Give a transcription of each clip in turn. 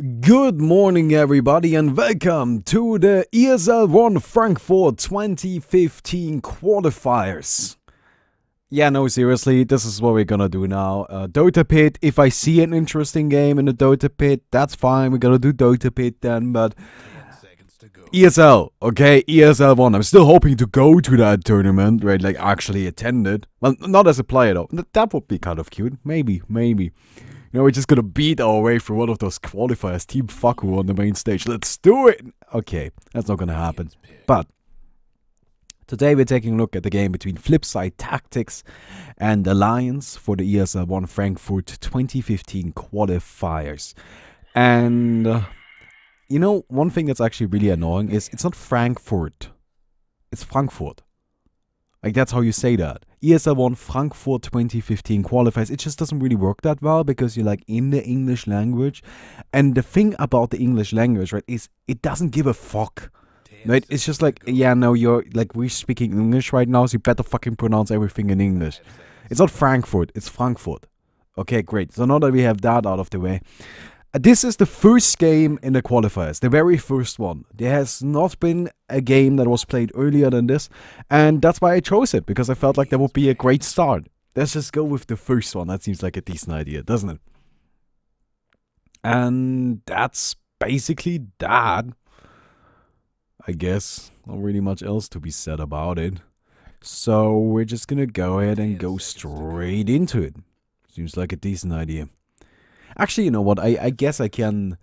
Good morning everybody and welcome to the ESL ONE Frankfurt 2015 qualifiers. Yeah, no, seriously, this is what we're gonna do now. Dota Pit, if I see an interesting game in the Dota Pit, that's fine, we're gonna do Dota Pit then, but ESL, okay, ESL ONE. I'm still hoping to go to that tournament, right, like actually attend it. Well, not as a player though, that would be kind of cute, maybe. You know, we're just gonna beat our way through one of those qualifiers, Team Faku on the main stage. Let's do it! Okay, that's not gonna happen. But today we're taking a look at the game between Flipside Tactics and Alliance for the ESL ONE Frankfurt 2015 qualifiers. And, you know, one thing that's actually really annoying is it's not Frankfurt. It's Frankfurt. Like, that's how you say that. ESL ONE Frankfurt 2015 qualifiers. It just doesn't really work that well because you're like in the English language. And the thing about the English language, right, is it doesn't give a fuck. Right? It's just like, yeah, no, you're like, we're speaking English right now, so you better fucking pronounce everything in English. It's not Frankfurt, it's Frankfurt. Okay, great. So now that we have that out of the way, this is the first game in the qualifiers, the very first one. There has not been a game that was played earlier than this, and that's why I chose it, because I felt like that would be a great start. Let's just go with the first one. That seems like a decent idea, doesn't it? And that's basically that. I guess not really much else to be said about it. So we're just gonna go ahead and go straight into it. Seems like a decent idea. Actually, you know what, I guess I can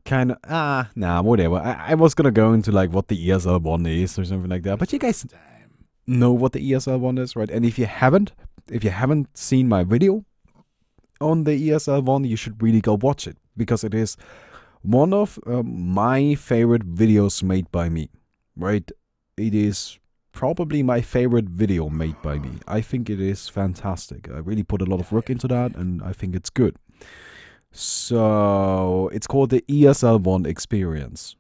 kind of, nah, whatever. I was gonna go into like what the ESL ONE is or something like that, but you guys know what the ESL ONE is, right? And if you haven't seen my video on the ESL ONE, you should really go watch it, because it is one of my favorite videos made by me, right? It is probably my favorite video made by me. I think it is fantastic. I really put a lot of work into that, and I think it's good. So it's called the ESL ONE Experience.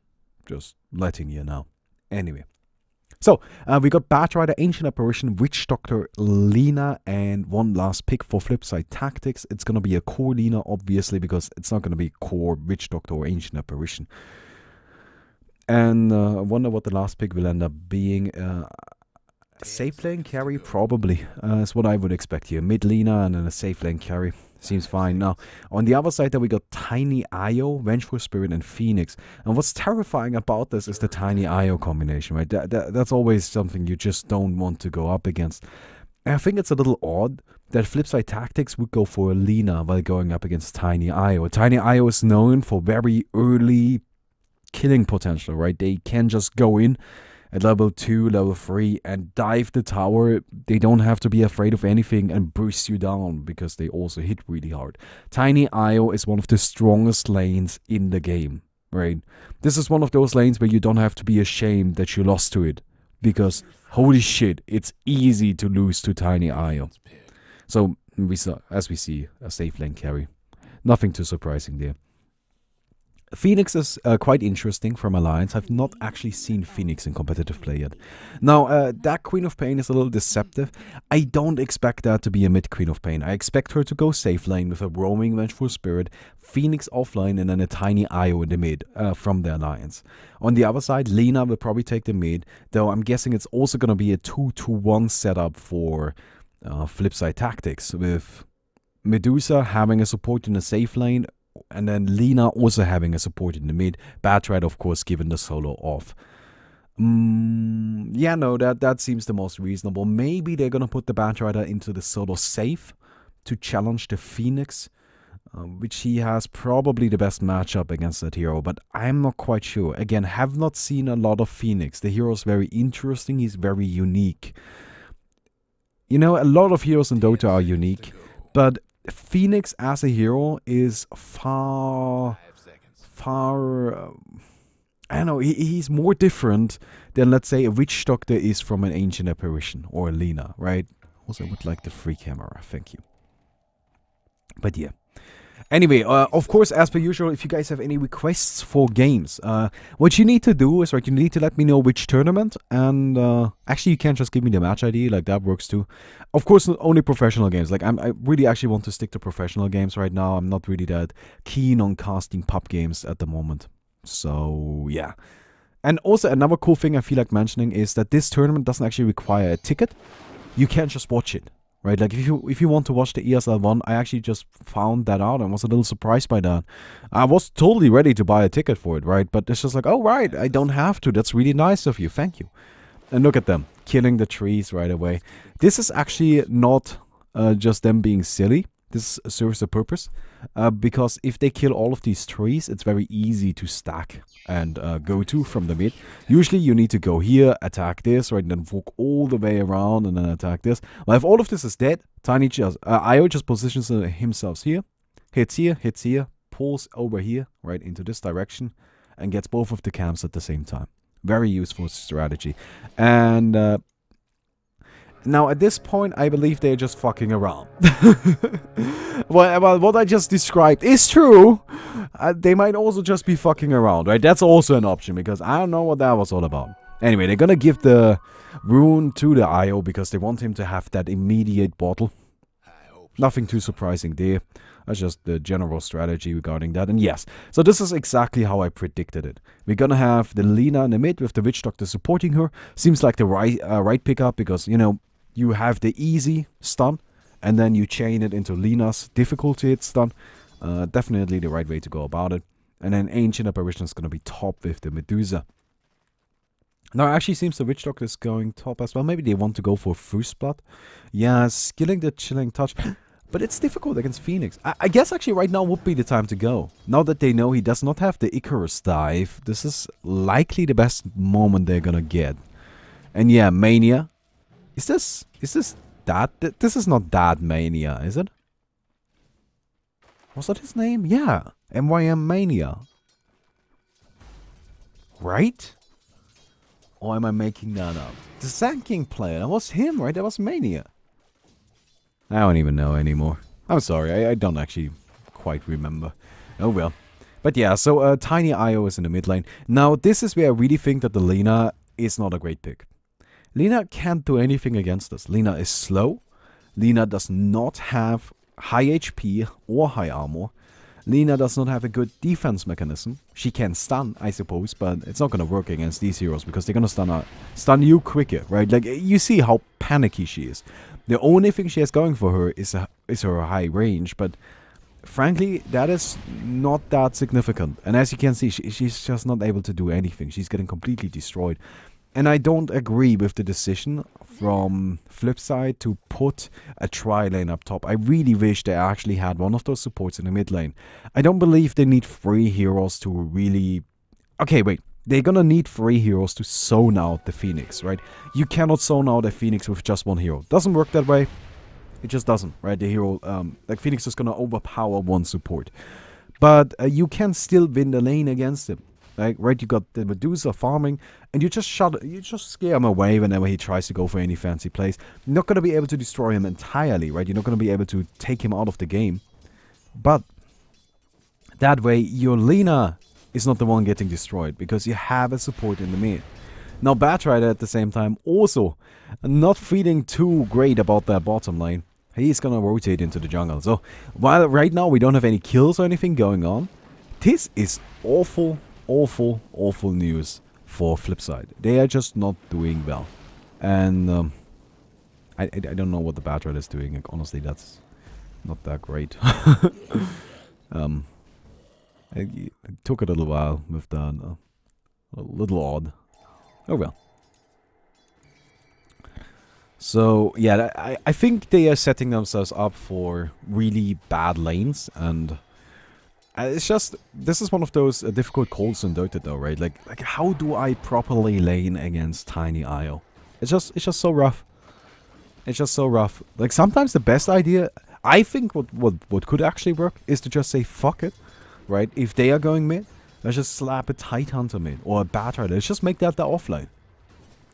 Just letting you know. Anyway. So, we got Batrider, Ancient Apparition, Witch Doctor, Lina, and one last pick for Flipside Tactics. It's going to be a core Lina, obviously, because it's not going to be core Witch Doctor or Ancient Apparition. And I wonder what the last pick will end up being. Safe lane carry, probably. Is what I would expect here. Mid Lina and then a safe lane carry. Seems fine. Now, on the other side, there we got Tiny Io, Vengeful Spirit, and Phoenix. And what's terrifying about this is the Tiny Io combination, right? That's always something you just don't want to go up against. And I think it's a little odd that Flipside Tactics would go for a Lina while going up against Tiny Io. Tiny Io is known for very early killing potential, right? They can just go in at level 2, level 3 and dive the tower. They don't have to be afraid of anything and burst you down, because they also hit really hard. Tiny Io is one of the strongest lanes in the game, right? This is one of those lanes where you don't have to be ashamed that you lost to it, because holy shit, it's easy to lose to Tiny Io. So as we see, a safe lane carry. Nothing too surprising there. Phoenix is quite interesting from Alliance. I've not actually seen Phoenix in competitive play yet. Now, that Queen of Pain is a little deceptive. I don't expect that to be a mid Queen of Pain. I expect her to go safe lane with a roaming Vengeful Spirit, Phoenix offline, and then a Tiny Io in the mid from the Alliance. On the other side, Lina will probably take the mid, though I'm guessing it's also going to be a 2-2-1 setup for Flipside Tactics, with Medusa having a support in the safe lane, and then Lina also having a support in the mid. Batrider, of course, given the solo off. Yeah, no, that seems the most reasonable. Maybe they're gonna put the Batrider into the solo safe to challenge the Phoenix, which he has probably the best matchup against that hero, but I'm not quite sure. Again, have not seen a lot of Phoenix. The hero is very interesting. He's very unique. You know, a lot of heroes in Dota are unique, but Phoenix as a hero is far, I don't know, he's more different than, let's say, a Witch Doctor is from an Ancient Apparition or a Lina, right? Also, I would like the free camera, thank you. But yeah, Anyway, of course, as per usual, if you guys have any requests for games, what you need to do is, right, you need to let me know which tournament, and actually you can't just give me the match ID, like that works too. Of course, only professional games. Like I really actually want to stick to professional games right now. I'm not really that keen on casting pub games at the moment. So yeah. And also another cool thing I feel like mentioning is that this tournament doesn't actually require a ticket. You can't just watch it. Right, like if you want to watch the ESL ONE, I actually just found that out and was a little surprised by that. I was totally ready to buy a ticket for it, right? But it's just like, oh right, I don't have to. That's really nice of you. Thank you. And look at them, killing the trees right away. This is actually not just them being silly. This serves a purpose. Because if they kill all of these trees, it's very easy to stack and go to from the mid. Usually you need to go here, attack this, right, and then walk all the way around and then attack this. Well, if all of this is dead, Tiny just IO just positions himself here, hits here, pulls over here, right, into this direction, and gets both of the camps at the same time. Very useful strategy. And now, at this point, I believe they're just fucking around. Well, what I just described is true. They might also just be fucking around, right? That's also an option, because I don't know what that was all about. Anyway, they're gonna give the rune to the IO because they want him to have that immediate bottle. Nothing too surprising there. That's just the general strategy regarding that. And yes, so this is exactly how I predicted it. We're gonna have the Lina in the mid with the Witch Doctor supporting her. Seems like the right pickup because, you know, you have the easy stun, and then you chain it into Lina's difficulty stun. Definitely the right way to go about it. And then Ancient Apparition is going to be top with the Medusa. Now, it actually seems the Witch Doctor is going top as well. Maybe they want to go for First Blood. Yeah, skilling the Chilling Touch. But it's difficult against Phoenix. I guess actually right now would be the time to go. Now that they know he does not have the Icarus dive, this is likely the best moment they're going to get. And yeah, Mania. Is this that? This is not that Mania, is it? Was that his name? Yeah, MYM Mania. Right? Or am I making that up? The Ganking player, that was him, right? That was Mania. I don't even know anymore. I'm sorry, I don't actually quite remember. Oh well. But yeah, so Tiny IO is in the mid lane. Now, this is where I really think that the Lina is not a great pick. Lina can't do anything against us. Lina is slow. Lina does not have high HP or high armor. Lina does not have a good defense mechanism. She can stun, I suppose, but it's not going to work against these heroes because they're going to stun you quicker, right? Like, you see how panicky she is. The only thing she has going for her is her high range, but frankly, that is not that significant. And as you can see, she's just not able to do anything. She's getting completely destroyed. And I don't agree with the decision from Flipside to put a tri-lane up top. I really wish they actually had one of those supports in the mid lane. I don't believe they need 3 heroes to really... Okay, wait. They're gonna need 3 heroes to zone out the Phoenix, right? You cannot zone out a Phoenix with just 1 hero. Doesn't work that way. It just doesn't, right? The hero... like, Phoenix is gonna overpower 1 support. But you can still win the lane against him. Like, right, you got the Medusa farming, and you just scare him away whenever he tries to go for any fancy plays. You're not going to be able to destroy him entirely, right? You're not going to be able to take him out of the game. But that way, your Lina is not the one getting destroyed, because you have a support in the mid. Now, Batrider at the same time also not feeling too great about that bottom lane. He's going to rotate into the jungle. So, while right now we don't have any kills or anything going on, this is awful news for Flipside. They are just not doing well. And I don't know what the Batrider is doing. Like, honestly, that's not that great. It took a little while with that. A little odd. Oh well. So, yeah, I think they are setting themselves up for really bad lanes, and... it's just, this is one of those difficult calls in Dota though, right? Like how do I properly lane against Tiny IO? It's just so rough. It's just so rough. Like, sometimes the best idea, I think what could actually work is to just say fuck it, right? If they are going mid, let's just slap a Tidehunter mid or a Batrider. Let's just make that the offlane.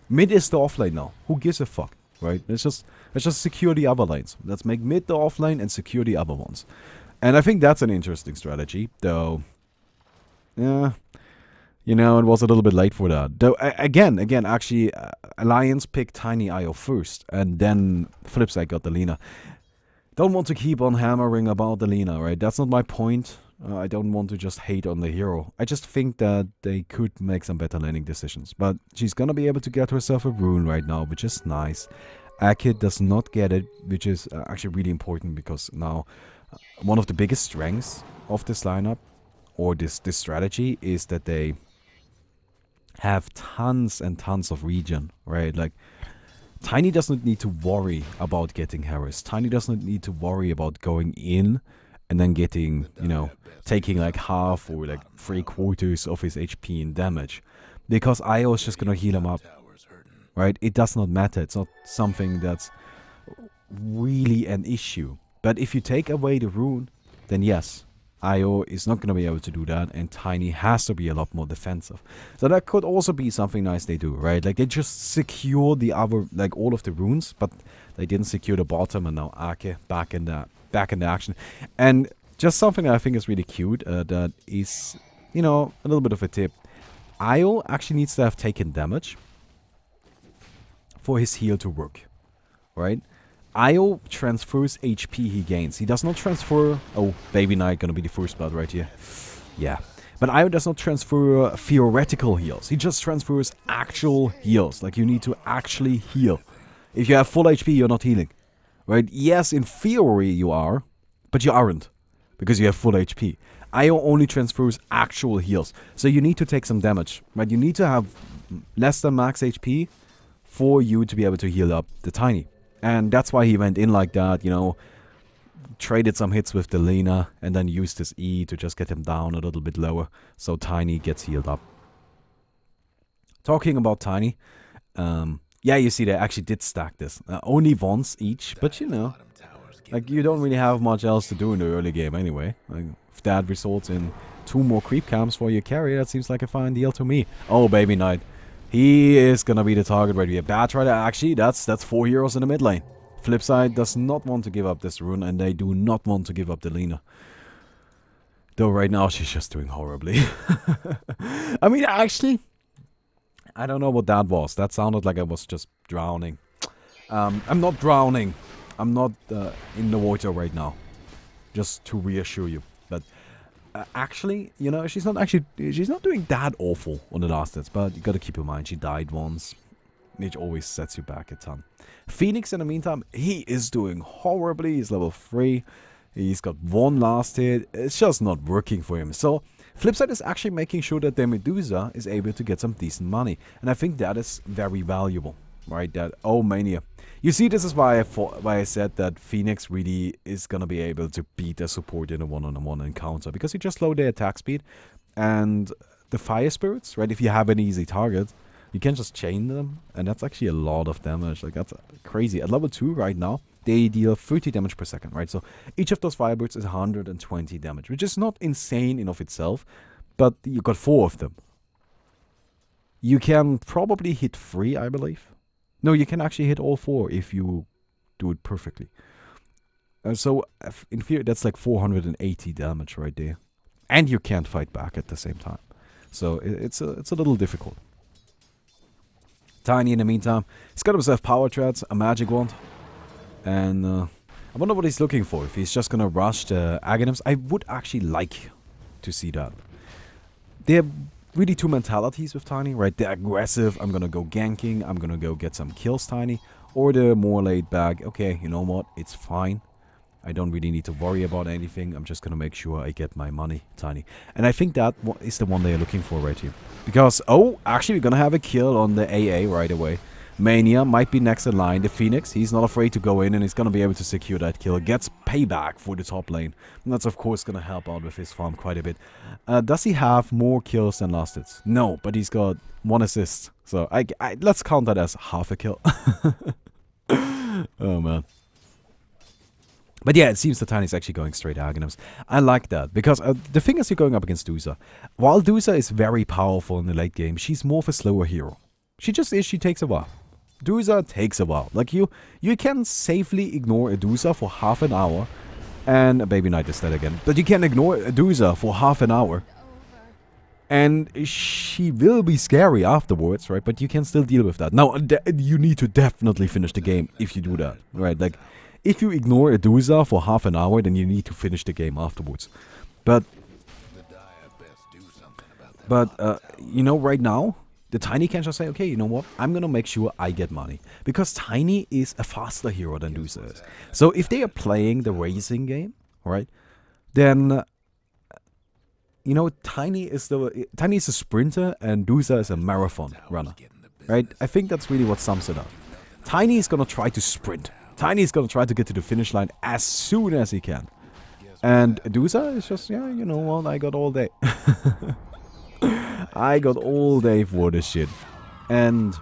Mid is the offlane now. Who gives a fuck, right? Let's just secure the other lanes. Let's make mid the offlane and secure the other ones. And I think that's an interesting strategy, though. Yeah, you know, it was a little bit late for that. Though, again, actually, Alliance picked Tiny IO first, and then Flipside got the Lina. Don't want to keep on hammering about the Lina, right? That's not my point. I don't want to just hate on the hero. I just think that they could make some better laning decisions. But she's gonna be able to get herself a rune right now, which is nice. Akid does not get it, which is actually really important, because now one of the biggest strengths of this lineup, or this strategy, is that they have tons and tons of regen, right? Like, Tiny doesn't need to worry about getting harassed. Tiny doesn't need to worry about going in and then getting, you know, taking like half or like 3/4 of his HP in damage. Because IO is just gonna heal him up, right? It does not matter. It's not something that's really an issue. But if you take away the rune, then yes, IO is not going to be able to do that, and Tiny has to be a lot more defensive. So that could also be something nice they do, right? Like, they just secure the other, like, all of the runes, but they didn't secure the bottom, and now Ake back in the action. And just something that I think is really cute, that is, you know, a little bit of a tip. IO actually needs to have taken damage for his heal to work, right? IO transfers HP he gains. He does not transfer... Oh, Baby Knight gonna be the first blood right here. Yeah. But IO does not transfer theoretical heals. He just transfers actual heals. Like, you need to actually heal. If you have full HP, you're not healing. Right? Yes, in theory you are, but you aren't. Because you have full HP. IO only transfers actual heals. So you need to take some damage. Right? You need to have less than max HP for you to be able to heal up the Tiny. And that's why he went in like that, you know, traded some hits with the Lina, and then used his E to just get him down a little bit lower, so Tiny gets healed up. Talking about Tiny, yeah, you see they actually did stack this. Only once each, but you know, like, you don't really have much else to do in the early game anyway. Like, if that results in 2 more creep camps for your carry, that seems like a fine deal to me. Oh, Baby Knight. He is gonna be the target right here. Batrider, actually, that's 4 heroes in the mid lane. Flipside does not want to give up this rune, and they do not want to give up the Lina. Though right now she's just doing horribly. I mean, actually, I don't know what that was. That sounded like I was just drowning. I'm not drowning. I'm not in the water right now. Just to reassure you. But actually, you know, she's not doing that awful on the last hits, but you gotta keep in mind she died once, which always sets you back a ton. Phoenix, in the meantime, he is doing horribly. He's level 3. He's got 1 last hit. It's just not working for him. So Flipside is actually making sure that their Medusa is able to get some decent money, and I think that is very valuable, right? That, oh, Mania. You see, this is why I said that Phoenix really is going to be able to beat their support in a one-on-one encounter, because you just slow their attack speed, and the Fire Spirits, right, if you have an easy target, you can just chain them, and that's actually a lot of damage. Like, that's crazy. At level 2 right now, they deal 30 damage per second, right? So each of those Firebirds is 120 damage, which is not insane in of itself, but you got 4 of them. You can probably hit 3, I believe. No, you can actually hit all 4 if you do it perfectly. So, in theory, that's like 480 damage right there. And you can't fight back at the same time. So, it's a little difficult. Tiny, in the meantime, he's got himself Power Treads, a Magic Wand. And I wonder what he's looking for. If he's just going to rush the Aghanims. I would actually like to see that. There are really 2 mentalities with Tiny, right? The aggressive, I'm going to go ganking, I'm going to go get some kills, Tiny. Or the more laid back, okay, you know what, it's fine. I don't really need to worry about anything. I'm just going to make sure I get my money, Tiny. And I think that is the one they're looking for right here. Because, oh, actually we're going to have a kill on the AA right away. Mania might be next in line. The Phoenix, he's not afraid to go in, and he's going to be able to secure that kill. Gets payback for the top lane. And that's, of course, going to help out with his farm quite a bit. Does he have more kills than last hits? No, but he's got 1 assist. So let's count that as half a kill. Oh, man. But yeah, it seems that Tiny's actually going straight Aghanims. I like that, because the thing is, you're going up against Dusa. While Dusa is very powerful in the late game, she's more of a slower hero. She just is, she takes a while. Dusa takes a while. Like, you can safely ignore a Dusa for half an hour, And a Baby Knight is dead again. But you can ignore Adusa for half an hour. And she will be scary afterwards, right? But you can still deal with that. Now, you need to definitely finish the game if you do that, right? Like, if you ignore Adusa for half an hour, then you need to finish the game afterwards. But, you know, right now, the Tiny can just say, okay, you know what? I'm gonna make sure I get money. Because Tiny is a faster hero than Dusa is. So if they are playing the racing game, right, then, you know, Tiny is a sprinter and Dusa is a marathon runner, right? I think that's really what sums it up. Tiny is gonna try to sprint. Tiny is gonna try to get to the finish line as soon as he can. And Dusa is just, yeah, you know what? I got all day. I got all day for this shit. And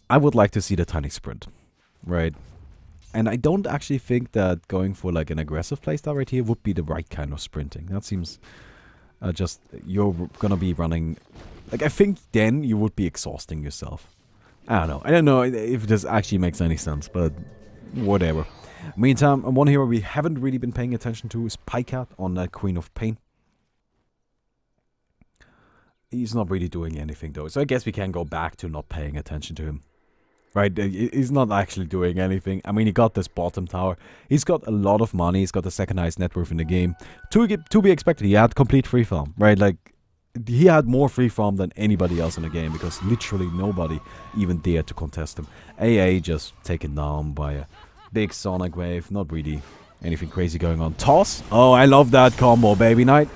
I would like to see the Tiny sprint, right? And I don't actually think that going for like an aggressive playstyle right here would be the right kind of sprinting. That seems just, you're gonna be running, like, I think then you would be exhausting yourself. I don't know if this actually makes any sense, but whatever. Meantime, one hero we haven't really been paying attention to is Pycat on that Queen of Pain. He's not really doing anything though, so I guess we can go back to not paying attention to him. Right, he's not actually doing anything. I mean, he got this bottom tower. He's got a lot of money. He's got the second highest net worth in the game. To be expected, he had complete free farm, right? Like, he had more free farm than anybody else in the game because literally nobody even dared to contest him. AA just taken down by a big Sonic Wave. Not really anything crazy going on. Toss. Oh, I love that combo, Baby Knight.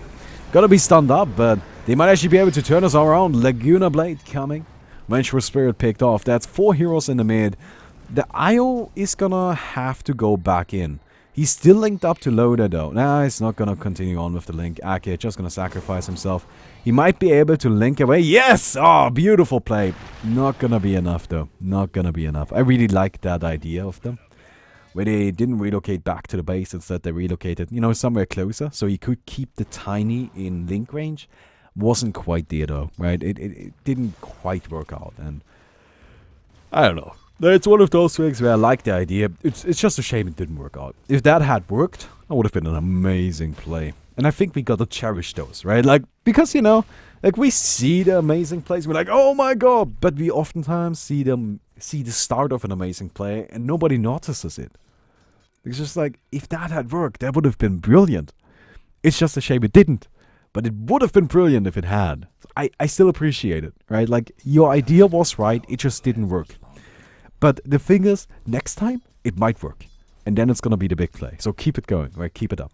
Gotta be stunned up, but they might actually be able to turn us around. Laguna Blade coming. Vengeful Spirit picked off. That's 4 heroes in the mid. The IO is gonna have to go back in. He's still linked up to Loader though. Nah, he's not gonna continue on with the link. Ake just gonna sacrifice himself. He might be able to link away. Yes! Oh, beautiful play. Not gonna be enough though. Not gonna be enough. I really like that idea of them. Where they didn't relocate back to the base. Instead they relocated, you know, somewhere closer. So he could keep the Tiny in link range. Wasn't quite there though, right? It didn't quite work out, and I don't know. It's one of those things where I like the idea. It's just a shame it didn't work out. If that had worked, that would have been an amazing play. And I think we got to cherish those, right? Like, because, you know, like, we see the amazing plays, we're like, oh my god, but we oftentimes see the start of an amazing play and nobody notices it. It's just like, if that had worked, that would have been brilliant. It's just a shame it didn't. But it would have been brilliant if it had. I still appreciate it, right? Like, your idea was right, it just didn't work. But the thing is, next time, it might work. And then it's gonna be the big play. So keep it going, right? Keep it up.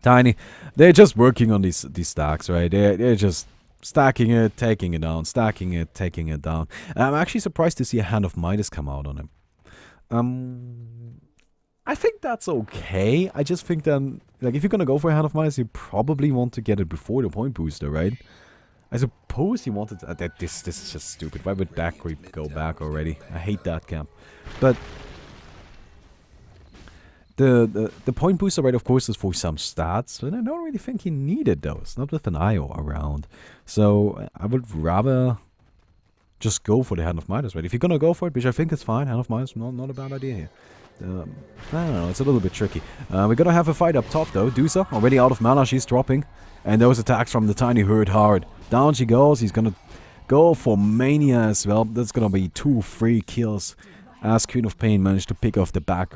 Tiny, they're just working on these stacks, right? They're just stacking it, taking it down, stacking it, taking it down. And I'm actually surprised to see a Hand of Midas come out on him. I think that's okay. I just think then, like, if you're gonna go for a Hand of Midas, you probably want to get it before the point booster, right? I suppose he wanted to, this is just stupid. Why would that creep go back already? I hate that camp. But the point booster, right, of course, is for some stats, but I don't really think he needed those. Not with an IO around. So I would rather just go for the Hand of Midas, right? If you're gonna go for it, which I think is fine, Hand of Midas, not a bad idea here. I don't know, it's a little bit tricky. We're gonna have a fight up top though. Dusa already out of mana, she's dropping. And those attacks from the Tiny hurt hard. Down she goes, he's gonna go for Mania as well. That's gonna be 2 free kills. As Queen of Pain managed to pick off the Bat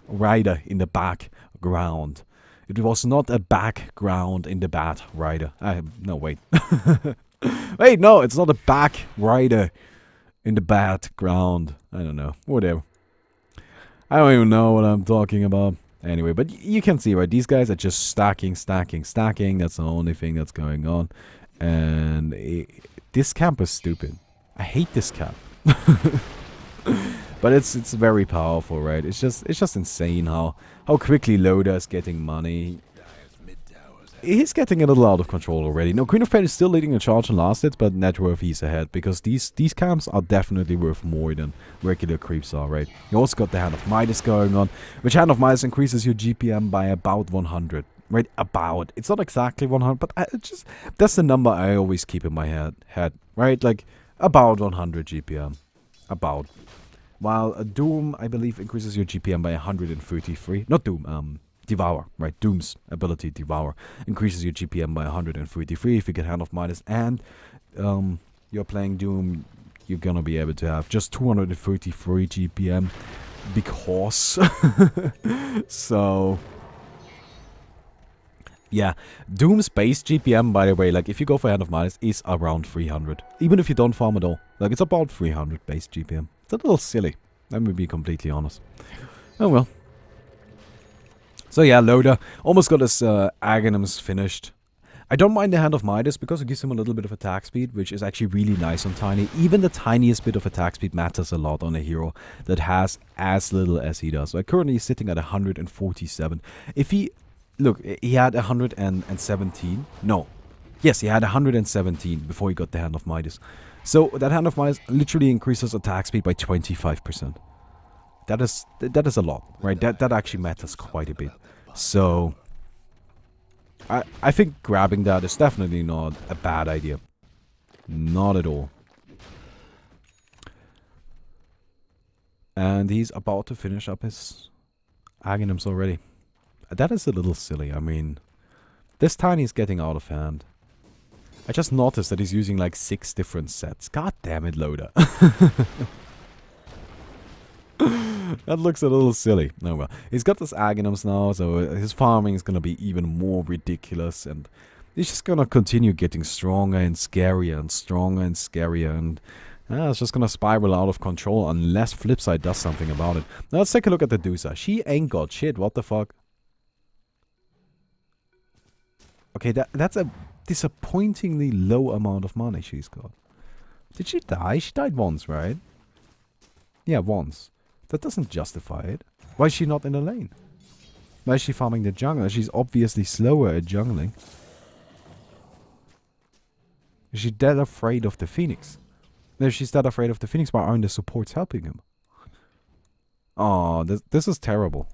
Rider in the background. It was not a background in the Bat Rider. No, wait. Wait, no, it's not a back rider in the background. I don't know, whatever. I don't even know what I'm talking about. Anyway, but you can see, right, these guys are just stacking, stacking, stacking. That's the only thing that's going on. And this camp is stupid. I hate this camp. But it's very powerful, right? It's just insane how quickly Loda is getting money. He's getting a little out of control already. No, Queen of Pain is still leading the charge on last hits, but net worth he's ahead. Because these camps are definitely worth more than regular creeps are, right? You also got the Hand of Midas going on, which Hand of Midas increases your GPM by about 100. Right? About. It's not exactly 100, but that's the number I always keep in my head. Right? Like, about 100 GPM. About. While Doom, I believe, increases your GPM by 133. Not Doom, Devour, right? Doom's ability, Devour, increases your GPM by 133 if you get Hand of Midas. And you're playing Doom, you're gonna be able to have just 233 GPM. Because... so... yeah, Doom's base GPM, by the way, like, if you go for Hand of Midas, is around 300. Even if you don't farm at all. Like, it's about 300 base GPM. It's a little silly. Let me be completely honest. Oh well. So yeah, Loader almost got his Aghanims finished. I don't mind the Hand of Midas because it gives him a little bit of attack speed, which is actually really nice on Tiny. Even the tiniest bit of attack speed matters a lot on a hero that has as little as he does. So currently he's sitting at 147. If he... Look, he had 117. No. Yes, he had 117 before he got the Hand of Midas. So that Hand of Midas literally increases attack speed by 25%. That is a lot, right? That actually matters quite a bit. So I think grabbing that is definitely not a bad idea. Not at all. And he's about to finish up his Aghanims already. That is a little silly. I mean, this Tiny is getting out of hand. I just noticed that he's using like 6 different sets. God damn it, Loader. That looks a little silly. Oh well. He's got this Aghanims now, so his farming is going to be even more ridiculous. And he's just going to continue getting stronger and scarier and stronger and scarier. And it's just going to spiral out of control unless Flipside does something about it. Now let's take a look at the Dusa. She ain't got shit. What the fuck? Okay, that's a disappointingly low amount of money she's got. Did she die? She died once, right? Yeah, once. That doesn't justify it. Why is she not in the lane? Why is she farming the jungler? She's obviously slower at jungling. Is she dead afraid of the Phoenix? No, she's dead afraid of the Phoenix, why aren't the supports helping him? Oh, this is terrible.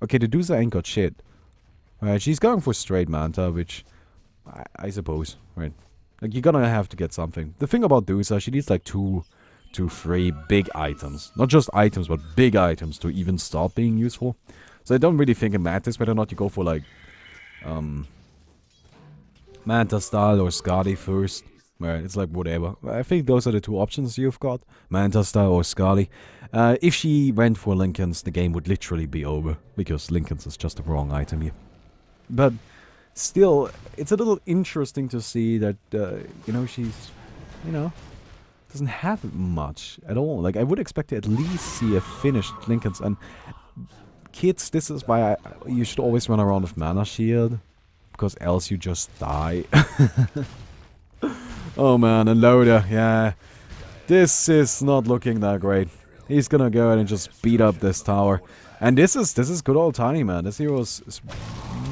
Okay, the Dusa ain't got shit. Alright, she's going for straight Manta, which I suppose, right? Like, you're gonna have to get something. The thing about Dusa, she needs like 2 to 3 big items. Not just items, but big items to even start being useful. So I don't really think it matters whether or not you go for like Manta style or Skadi first. Right, it's like whatever. I think those are the 2 options you've got. Manta style or Skadi. If she went for Lincoln's, the game would literally be over. Because Lincoln's is just the wrong item here. But still, it's a little interesting to see that, you know, she's, you know, doesn't have much at all. Like, I would expect to at least see a finished Lincoln's. And kids, this is why you should always run around with Mana Shield. Because else you just die. Oh man, and Loader, yeah. This is not looking that great. He's gonna go ahead and just beat up this tower. And this is good old Tiny, man. This hero is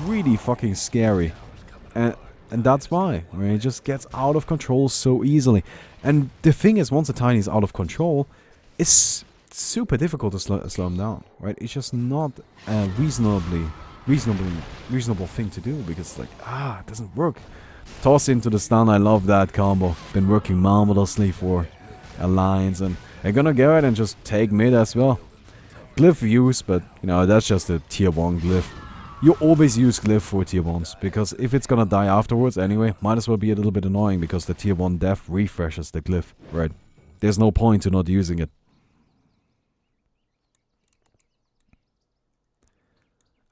really fucking scary. And that's why. I mean, it just gets out of control so easily. And the thing is, once a Tiny is out of control, it's super difficult to slow him down, right? It's just not a reasonable thing to do, because like, it doesn't work. Toss into the stun, I love that combo. Been working marvelously for Alliance, and they're gonna go ahead and just take mid as well. Glyph use, but you know, that's just a tier 1 glyph. You always use glyph for tier 1s, because if it's gonna die afterwards anyway, might as well be a little bit annoying, because the tier 1 death refreshes the glyph, right? There's no point to not using it.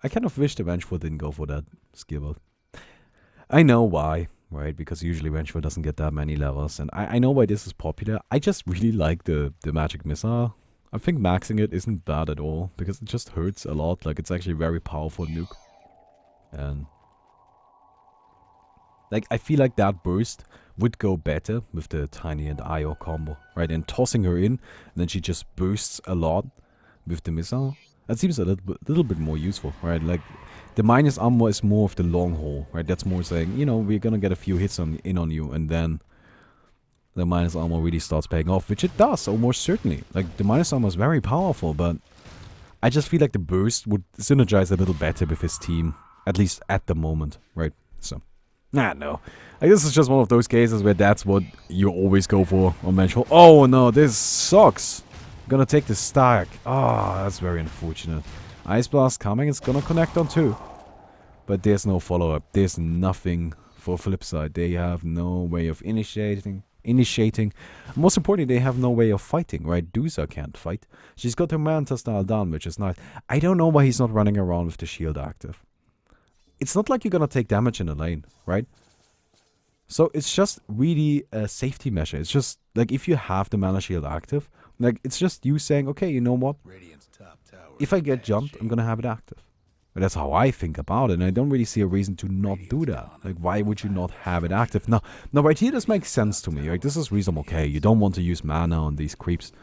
I kind of wish the Vengeful didn't go for that skill build. I know why, right? Because usually Vengeful doesn't get that many levels, and I know why this is popular. I just really like the magic missile. I think maxing it isn't bad at all, because it just hurts a lot. Like, it's actually a very powerful nuke. And like, I feel like that burst would go better with the Tiny and Io combo, right? And tossing her in, and then she just bursts a lot with the missile. That seems a little bit more useful, right? Like, the minus armor is more of the long haul, right? That's more saying, you know, we're gonna get a few hits in on you, and then the minus armor really starts paying off, which it does, almost certainly. Like, the minus armor is very powerful, but I just feel like the burst would synergize a little better with his team, at least at the moment, right? So, no. I guess it's just one of those cases where that's what you always go for on Vengeful. Oh no, this sucks. Gonna take the stack. Ah, that's very unfortunate. Ice Blast coming. It's gonna connect on 2. But there's no follow-up. There's nothing for Flipside. They have no way of initiating. Most importantly, they have no way of fighting, right? Dusa can't fight. She's got her Manta style down, which is nice. I don't know why he's not running around with the shield active. It's not like you're gonna take damage in the lane, right? So it's just really a safety measure. It's just like if you have the mana shield active, like it's just you saying, okay, you know what? If I get jumped, I'm gonna have it active. But that's how I think about it, and I don't really see a reason to not do that. Like, why would you not have it active? Now, right here, this makes sense to me. Right? This is reasonable. Okay, you don't want to use mana on these creeps.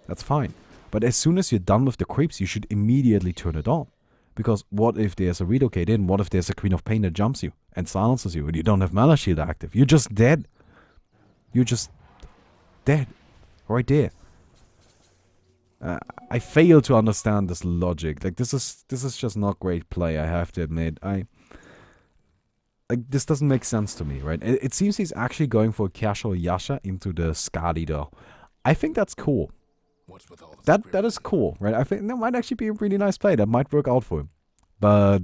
That's fine. But as soon as you're done with the creeps, you should immediately turn it on. Because what if there's a relocate in? What if there's a Queen of Pain that jumps you and silences you, and you don't have mana shield active? You're just dead. You're just dead. Right there. I fail to understand this logic. Like this is just not great play, I have to admit. This doesn't make sense to me, right? It seems he's actually going for a casual Yasha into the Skadi though. I think that's cool. That is cool, right? I think that might actually be a really nice play. That might work out for him. But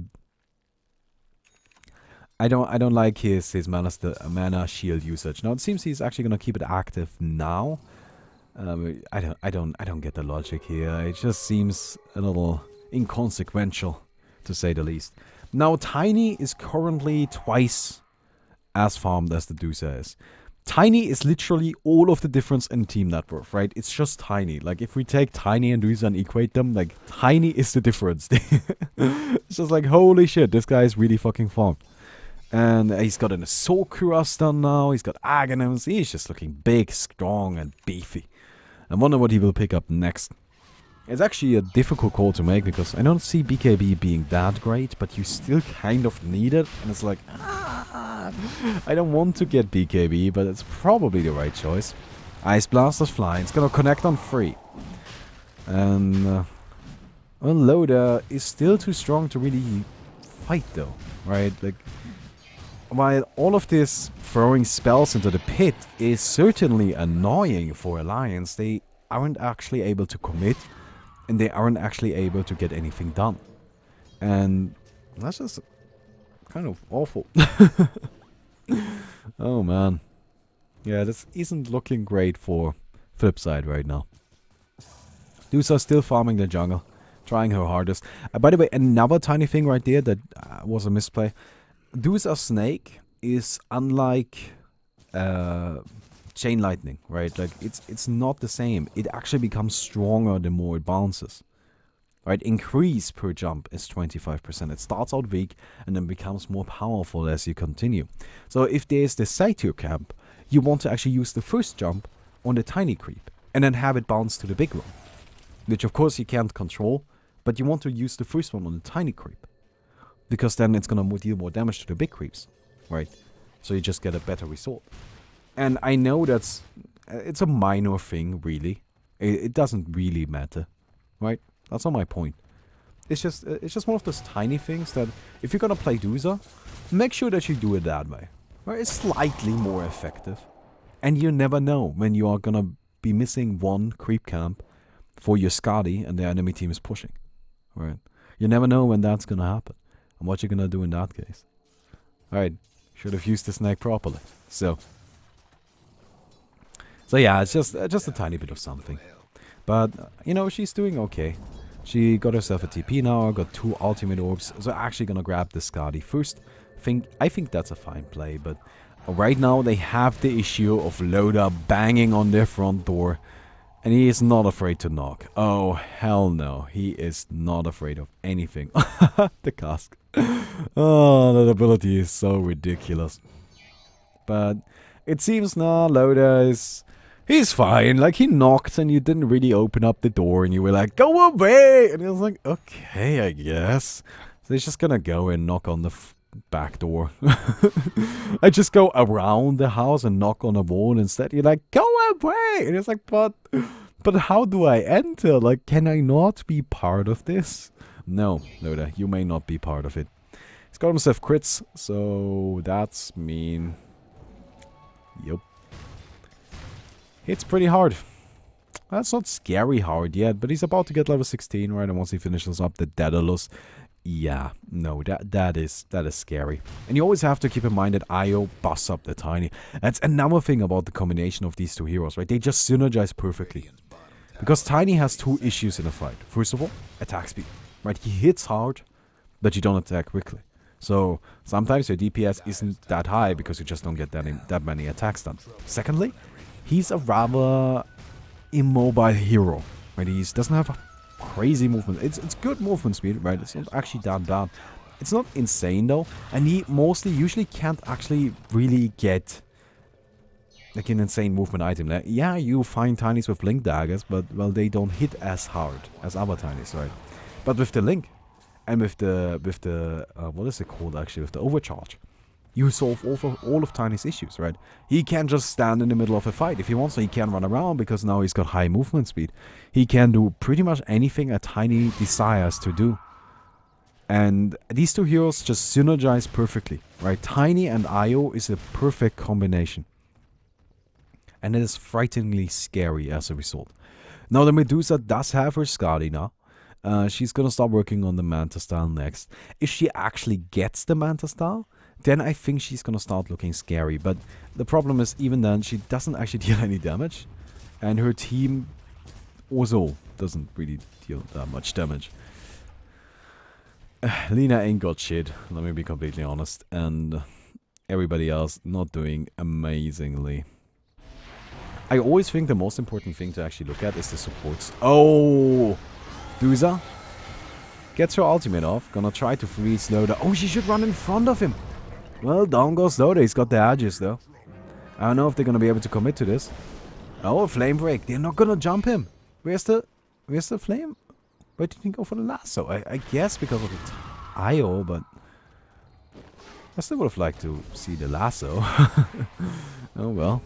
I don't like his mana shield usage. Now it seems he's actually gonna keep it active now. I don't get the logic here. It just seems a little inconsequential, to say the least. Now, Tiny is currently twice as farmed as the Dusa is. Tiny is literally all of the difference in team net worth, right? It's just Tiny. Like, if we take Tiny and Dusa and equate them, like, Tiny is the difference. It's just like, holy shit, this guy is really fucking farmed. And he's got an Assault Cuirass done now. He's got Aghanims. He's just looking big, strong, and beefy. I wonder what he will pick up next. It's actually a difficult call to make because I don't see BKB being that great, but you still kind of need it. And it's like, I don't want to get BKB, but it's probably the right choice. Ice Blast is flying. It's gonna connect on 3. And well, Loda is still too strong to really fight though, right? Like, while all of this throwing spells into the pit is certainly annoying for Alliance, they aren't actually able to commit, and they aren't actually able to get anything done. And that's just kind of awful. Oh man. Yeah, this isn't looking great for Flipside right now. Dusa still farming the jungle, trying her hardest. By the way, another tiny thing right there that was a misplay. Dusa Snake is unlike Chain Lightning, right? Like it's not the same. It actually becomes stronger the more it bounces. Right? Increase per jump is 25%. It starts out weak and then becomes more powerful as you continue. So if there's the side to your camp, you want to actually use the first jump on the tiny creep and then have it bounce to the big one. Which of course you can't control, but you want to use the first one on the tiny creep. Because then it's gonna deal more damage to the big creeps, right? So you just get a better result. And I know it's a minor thing, really. It doesn't really matter, right? That's not my point. It's just one of those tiny things that if you're gonna play Dusa, make sure that you do it that way, right? It's slightly more effective, and you never know when you are gonna be missing one creep camp for your Skadi and the enemy team is pushing, right? You never know when that's gonna happen. And what you're gonna do in that case. Alright, should have used the snake properly. So yeah, it's just a tiny bit of something. But, you know, she's doing okay. She got herself a TP now, got 2 ultimate orbs. So actually gonna grab the Skadi first. I think that's a fine play, but right now they have the issue of Loda banging on their front door. And he is not afraid to knock. Oh, hell no. He is not afraid of anything. The cask. Oh, that ability is so ridiculous. But it seems now Loda is... He's fine. Like, he knocked and you didn't really open up the door. And you were like, go away! And he was like, okay, I guess. So he's just gonna go and knock on the back door. I just go around the house and knock on a wall instead. You're like, go away! And it's like, but how do I enter? Like, can I not be part of this? No, Loda, you may not be part of it. He's got himself crits, so that's mean. Yup. Hits pretty hard. That's not scary hard yet, but he's about to get level 16, right? And once he finishes up the Daedalus, yeah, no, that is scary. And you always have to keep in mind that Io busts up the Tiny. That's another thing about the combination of these two heroes, right? They just synergize perfectly. Because Tiny has two issues in a fight. First of all, attack speed, right? He hits hard, but you don't attack quickly. So sometimes your DPS isn't that high because you just don't get that many attacks done. Secondly, he's a rather immobile hero, right? He doesn't have a crazy movement. It's good movement speed, right? It's not actually that bad. It's not insane though, and he usually can't actually really get like an insane movement item. Yeah, you find Tinies with Link daggers, but well, they don't hit as hard as other Tinies, right? But with the Link and with the what is it called actually? With the overcharge, you solve all of Tiny's issues, right? He can just stand in the middle of a fight. If he wants to, he can run around because now he's got high movement speed. He can do pretty much anything a Tiny desires to do. And these two heroes just synergize perfectly, right? Tiny and Io is a perfect combination. And it is frighteningly scary as a result. Now the Medusa does have her Skadi now. She's gonna start working on the Manta style next. If she actually gets the Manta style, then I think she's gonna start looking scary. But the problem is, even then, she doesn't actually deal any damage. And her team also doesn't really deal that much damage. Lina ain't got shit, let me be completely honest. And everybody else not doing amazingly. I always think the most important thing to actually look at is the supports. Oh! Dusa gets her ultimate off. Gonna try to freeze Loda. Oh, she should run in front of him. Well, down goes Loda. He's got the edges, though. I don't know if they're gonna be able to commit to this. Oh, a flame break. They're not gonna jump him. Where's the flame? Why didn't he go for the lasso? I guess because of the IO, but I still would have liked to see the lasso. Oh well.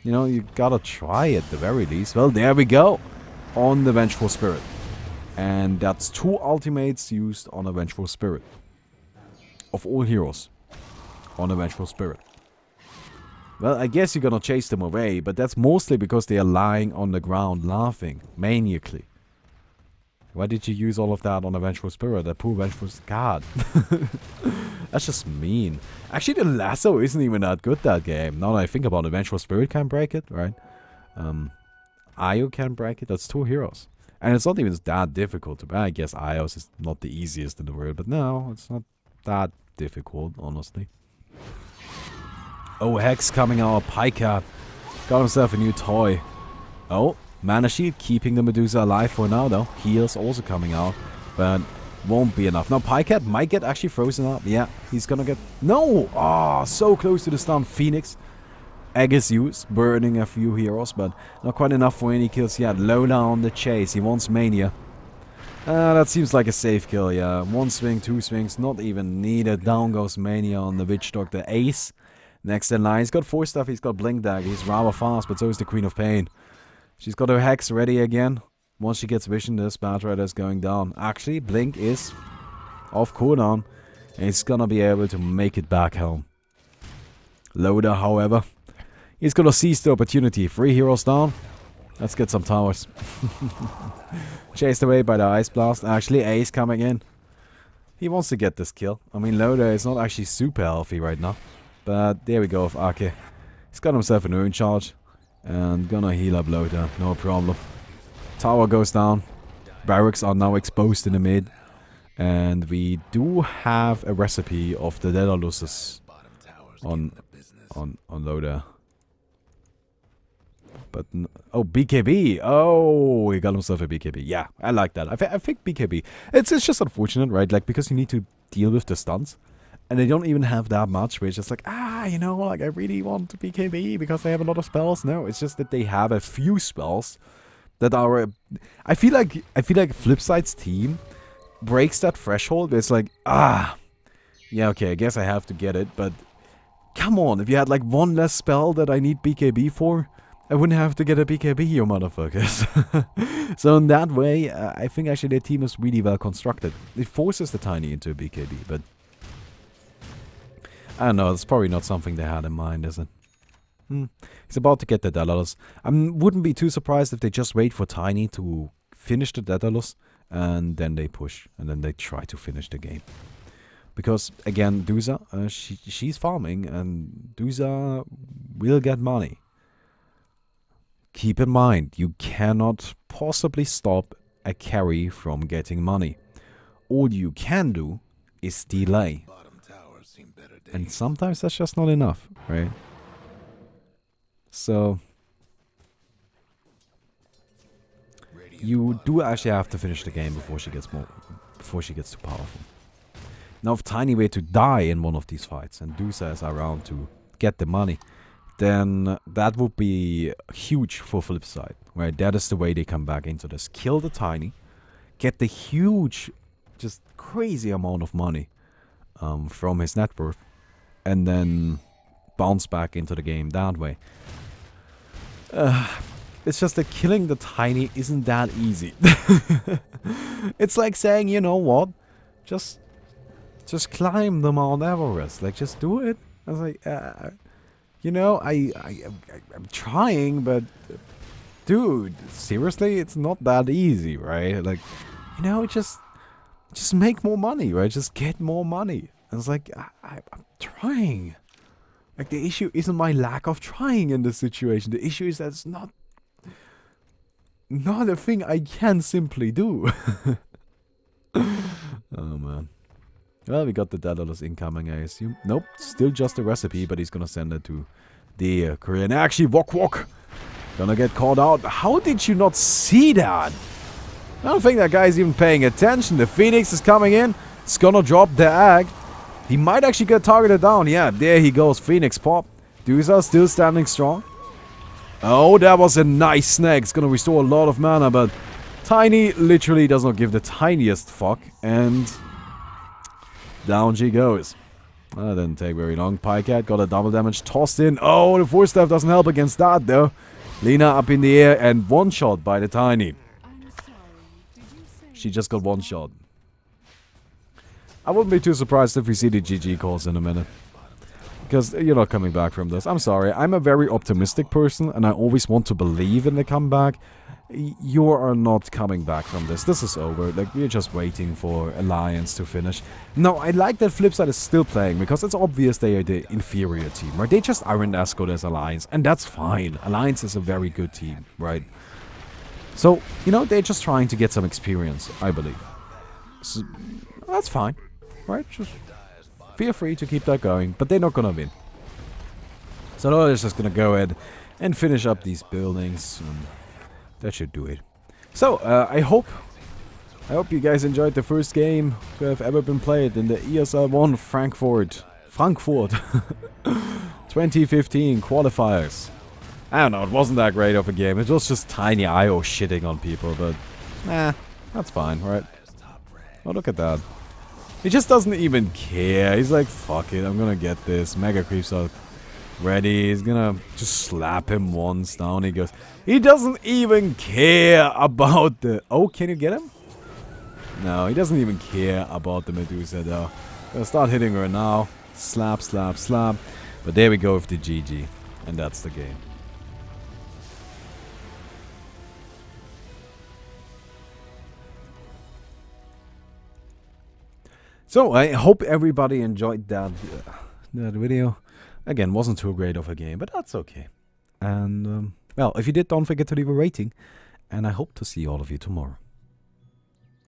You know, you gotta try at the very least. Well, there we go. On the Vengeful Spirit. And that's 2 ultimates used on a Vengeful Spirit. Of all heroes. On a Vengeful Spirit. Well, I guess you're gonna chase them away, but that's mostly because they are lying on the ground laughing maniacally. Why did you use all of that on a Vengeful Spirit? That poor Vengeful God. That's just mean. Actually, the lasso isn't even that good that game. Now that I think about it, Vengeful Spirit can break it, right? Io can break it. That's 2 heroes. And it's not even that difficult to break. I guess Io's is not the easiest in the world, but no, it's not that difficult, honestly. Oh, Hex coming out. Pika got himself a new toy. Oh, Mana Shield keeping the Medusa alive for now, though. Heals also coming out, but won't be enough. Now, Pycat might get actually frozen up. Yeah, he's gonna get... No! Ah, so close to the stun. Phoenix. Egg is used, burning a few heroes, but not quite enough for any kills yet. Lola on the chase. He wants Mania. That seems like a safe kill, yeah. 1 swing, 2 swings, not even needed. Down goes Mania on the Witch Doctor. Ace. Next in line. He's got 4 stuff. He's got Blink Dagger. He's rather fast, but so is the Queen of Pain. She's got her Hex ready again. Once she gets Vision, this Bat Rider is going down. Actually, Blink is off cooldown. And he's gonna be able to make it back home. Loda, however, he's gonna seize the opportunity. 3 heroes down. Let's get some towers. Chased away by the Ice Blast. Actually, Ace coming in. He wants to get this kill. I mean, Loda is not actually super healthy right now. But there we go with Ake. He's got himself an Urn Charge. And gonna heal up Loda. No problem. Tower goes down. Barracks are now exposed in the mid. And we do have a recipe of the Daedaluses on Loda. But, oh, BKB. Oh, he got himself a BKB. Yeah, I like that. I think BKB. It's just unfortunate, right? Like, because you need to deal with the stunts. And they don't even have that much, where it's just like, you know, like, I really want to BKB because they have a lot of spells. No, it's just that they have a few spells that are... I feel like Flipside's team breaks that threshold. It's like, yeah, okay, I guess I have to get it, but come on, if you had like 1 less spell that I need BKB for, I wouldn't have to get a BKB, you motherfuckers. So in that way, I think actually their team is really well constructed. It forces the Tiny into a BKB, but I don't know, it's probably not something they had in mind, is it? He's about to get the Daedalus. I wouldn't be too surprised if they just wait for Tiny to finish the Daedalus, and then they push, and then they try to finish the game. Because, again, Dusa, she's farming, and Dusa will get money. Keep in mind, you cannot possibly stop a carry from getting money. All you can do is delay. And sometimes that's just not enough, right? So you do actually have to finish the game before she gets too powerful. Now, if Tiny were to die in one of these fights and Dusa is around to get the money, then that would be huge for Flipside, right? That is the way they come back into this. Kill the Tiny, get the huge, just crazy amount of money from his net worth, and then bounce back into the game that way. It's just that killing the Tiny isn't that easy. It's like saying, you know what, just climb the Mount Everest, like just do it. I was like, you know, I'm trying, but dude, seriously, it's not that easy, right? Like, you know, just make more money, right? Just get more money. And it's like, I'm trying. Like, the issue isn't my lack of trying in this situation. The issue is that it's not a thing I can simply do. Oh, man. Well, we got the Daedalus incoming, I assume. Nope, still just a recipe, but he's gonna send it to the Korean. Actually, Wok gonna get called out. How did you not see that? I don't think that guy's even paying attention. The Phoenix is coming in. It's gonna drop the egg. He might actually get targeted down. Yeah, there he goes. Phoenix pop. Dusa still standing strong. Oh, that was a nice snag. It's gonna restore a lot of mana, but Tiny literally does not give the tiniest fuck. And down she goes. That didn't take very long. Pycat got a double damage tossed in. Oh, the Force Staff doesn't help against that, though. Lina up in the air and one shot by the Tiny. She just got one shot. I wouldn't be too surprised if we see the GG calls in a minute. Because you're not coming back from this. I'm sorry. I'm a very optimistic person and I always want to believe in the comeback. You are not coming back from this. This is over. Like, we're just waiting for Alliance to finish. No, I like that Flipside is still playing because it's obvious they are the inferior team, right? They just aren't as good as Alliance, and that's fine. Alliance is a very good team, right? So, you know, they're just trying to get some experience, I believe. So, that's fine, right? Just feel free to keep that going, but they're not gonna win. So now they're just gonna go ahead and finish up these buildings. That should do it. So, I hope you guys enjoyed the first game to have ever been played in the ESL ONE Frankfurt 2015 qualifiers. I don't know, it wasn't that great of a game. It was just Tiny IO shitting on people, but that's fine, right? Oh, look at that. He just doesn't even care. He's like, fuck it, I'm gonna get this. Mega Creeps out. Ready, he's gonna just slap him once, down he goes. He doesn't even care about the... Oh, can you get him? No, he doesn't even care about the Medusa though. Gonna start hitting her now. Slap, slap, slap. But there we go with the GG. And that's the game. So, I hope everybody enjoyed that video. Again, wasn't too great of a game, but that's okay. And, well, if you did, don't forget to leave a rating. And I hope to see all of you tomorrow.